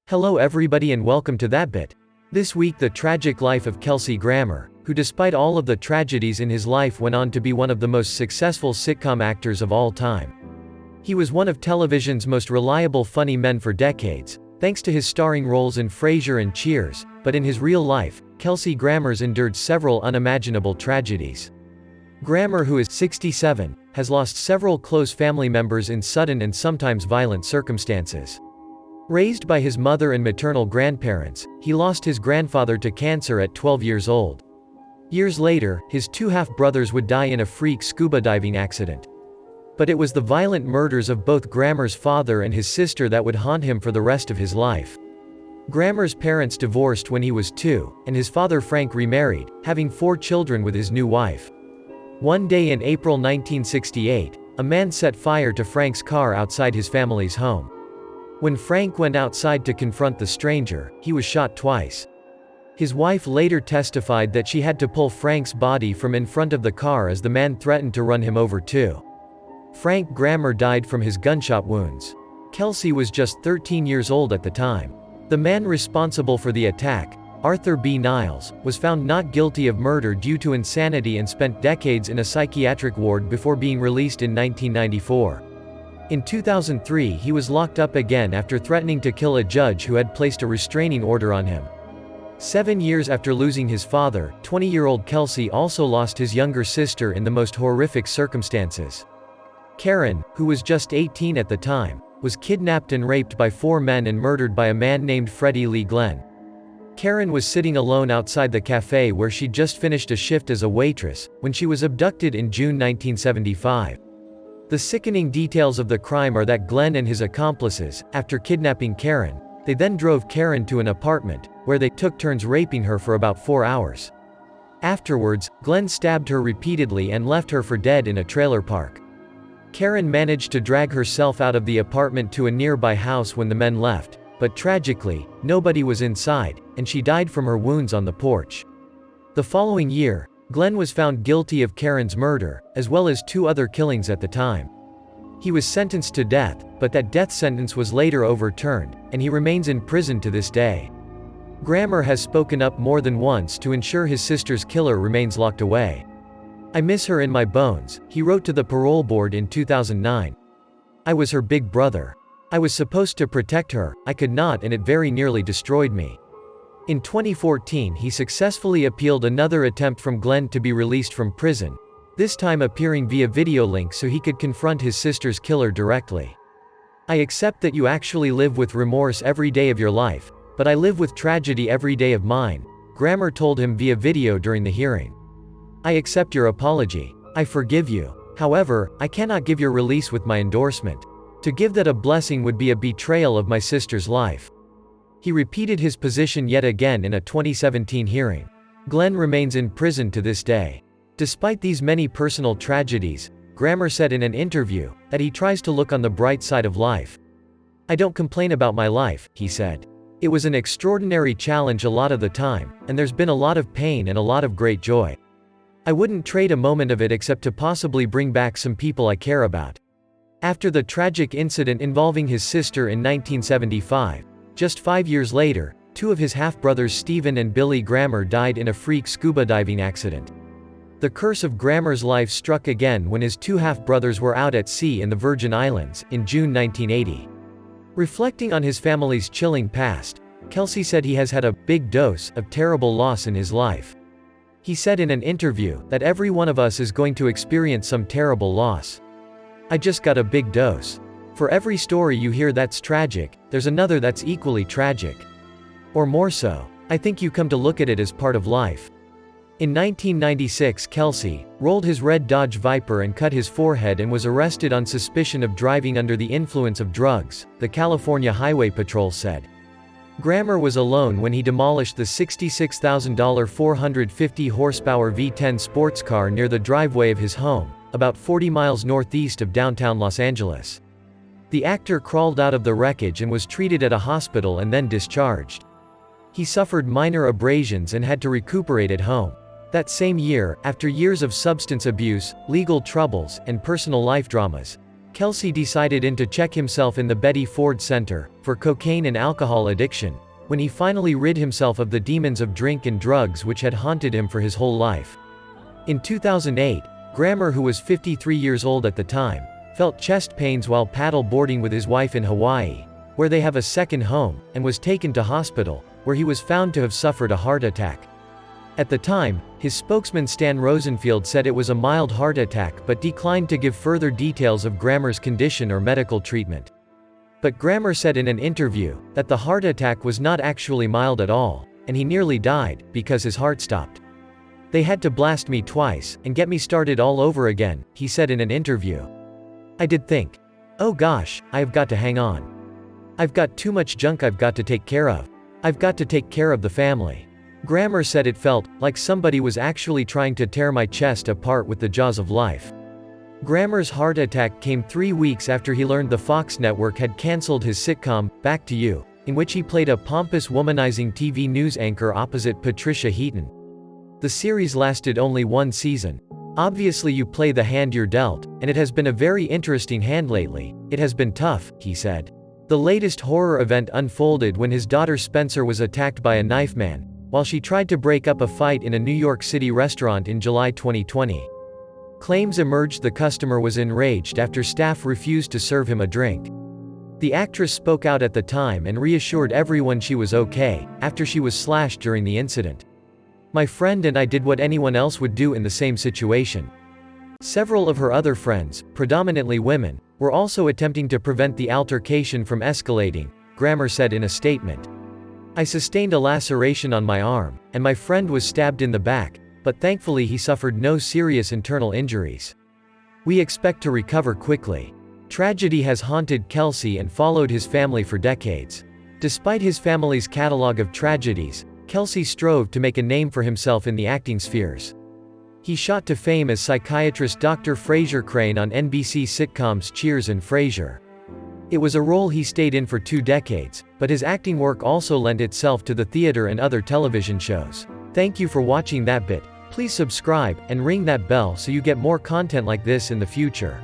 Hello everybody and welcome to That Bit. This week the tragic life of Kelsey Grammer, who despite all of the tragedies in his life went on to be one of the most successful sitcom actors of all time. He was one of television's most reliable funny men for decades, thanks to his starring roles in Frasier and Cheers, but in his real life, Kelsey Grammer's endured several unimaginable tragedies. Grammer, who is 67, has lost several close family members in sudden and sometimes violent circumstances. Raised by his mother and maternal grandparents, he lost his grandfather to cancer at 12 years old. Years later, his two half-brothers would die in a freak scuba diving accident. But it was the violent murders of both Grammer's father and his sister that would haunt him for the rest of his life. Grammer's parents divorced when he was 2, and his father Frank remarried, having 4 children with his new wife. One day in April 1968, a man set fire to Frank's car outside his family's home. When Frank went outside to confront the stranger, he was shot twice. His wife later testified that she had to pull Frank's body from in front of the car as the man threatened to run him over too. Frank Grammer died from his gunshot wounds. Kelsey was just 13 years old at the time. The man responsible for the attack, Arthur B. Niles, was found not guilty of murder due to insanity and spent decades in a psychiatric ward before being released in 1994. In 2003 he was locked up again after threatening to kill a judge who had placed a restraining order on him. 7 years after losing his father, 20-year-old Kelsey also lost his younger sister in the most horrific circumstances. Karen, who was just 18 at the time, was kidnapped and raped by 4 men and murdered by a man named Freddie Lee Glenn. Karen was sitting alone outside the cafe where she'd just finished a shift as a waitress, when she was abducted in June 1975. The sickening details of the crime are that Glenn and his accomplices, after kidnapping Karen, they then drove Karen to an apartment, where they took turns raping her for about 4 hours. Afterwards, Glenn stabbed her repeatedly and left her for dead in a trailer park. Karen managed to drag herself out of the apartment to a nearby house when the men left, but tragically, nobody was inside, and she died from her wounds on the porch. The following year, Glenn was found guilty of Karen's murder, as well as 2 other killings at the time. He was sentenced to death, but that death sentence was later overturned, and he remains in prison to this day. Grammer has spoken up more than once to ensure his sister's killer remains locked away. "I miss her in my bones," he wrote to the parole board in 2009. "I was her big brother. I was supposed to protect her, I could not, and it very nearly destroyed me." In 2014 he successfully appealed another attempt from Glenn to be released from prison, this time appearing via video link so he could confront his sister's killer directly. "I accept that you actually live with remorse every day of your life, but I live with tragedy every day of mine," Grammer told him via video during the hearing. "I accept your apology. I forgive you. However, I cannot give your release with my endorsement. To give that a blessing would be a betrayal of my sister's life." He repeated his position yet again in a 2017 hearing. Glenn remains in prison to this day. Despite these many personal tragedies, Grammer said in an interview, that he tries to look on the bright side of life. "I don't complain about my life," he said. "It was an extraordinary challenge a lot of the time, and there's been a lot of pain and a lot of great joy. I wouldn't trade a moment of it except to possibly bring back some people I care about." After the tragic incident involving his sister in 1975, just 5 years later, 2 of his half-brothers Stephen and Billy Grammer died in a freak scuba diving accident. The curse of Grammer's life struck again when his 2 half-brothers were out at sea in the Virgin Islands, in June 1980. Reflecting on his family's chilling past, Kelsey said he has had a big dose of terrible loss in his life. He said in an interview that every one of us is going to experience some terrible loss. "I just got a big dose. For every story you hear that's tragic, there's another that's equally tragic. Or more so. I think you come to look at it as part of life." In 1996 Kelsey rolled his red Dodge Viper and cut his forehead and was arrested on suspicion of driving under the influence of drugs, the California Highway Patrol said. Grammer was alone when he demolished the $66,000 450-horsepower V10 sports car near the driveway of his home, about 40 miles northeast of downtown Los Angeles. The actor crawled out of the wreckage and was treated at a hospital and then discharged. He suffered minor abrasions and had to recuperate at home. That same year, after years of substance abuse, legal troubles, and personal life dramas, Kelsey decided to check himself in the Betty Ford Center for cocaine and alcohol addiction, when he finally rid himself of the demons of drink and drugs which had haunted him for his whole life. In 2008, Grammer, who was 53 years old at the time, felt chest pains while paddle boarding with his wife in Hawaii, where they have a second home, and was taken to hospital, where he was found to have suffered a heart attack. At the time, his spokesman Stan Rosenfield said it was a mild heart attack but declined to give further details of Grammer's condition or medical treatment. But Grammer said in an interview that the heart attack was not actually mild at all, and he nearly died because his heart stopped. "They had to blast me twice and get me started all over again," he said in an interview. "I did think, oh gosh, I have got to hang on. I've got too much junk I've got to take care of. I've got to take care of the family." Grammer said it felt like somebody was actually trying to tear my chest apart with the jaws of life. Grammer's heart attack came 3 weeks after he learned the Fox network had cancelled his sitcom, Back to You, in which he played a pompous womanizing TV news anchor opposite Patricia Heaton. The series lasted only 1 season. "Obviously you play the hand you're dealt, and it has been a very interesting hand lately. It has been tough," he said. The latest horror event unfolded when his daughter Spencer was attacked by a knife man, while she tried to break up a fight in a New York City restaurant in July 2020. Claims emerged the customer was enraged after staff refused to serve him a drink. The actress spoke out at the time and reassured everyone she was okay, after she was slashed during the incident. "My friend and I did what anyone else would do in the same situation." Several of her other friends, predominantly women, were also attempting to prevent the altercation from escalating, Grammer said in a statement. "I sustained a laceration on my arm, and my friend was stabbed in the back, but thankfully he suffered no serious internal injuries. We expect to recover quickly." Tragedy has haunted Kelsey and followed his family for decades. Despite his family's catalog of tragedies, Kelsey strove to make a name for himself in the acting spheres. He shot to fame as psychiatrist Dr. Frasier Crane on NBC sitcoms Cheers and Frasier. It was a role he stayed in for 2 decades, but his acting work also lent itself to the theater and other television shows. Thank you for watching that bit. Please subscribe and ring that bell so you get more content like this in the future.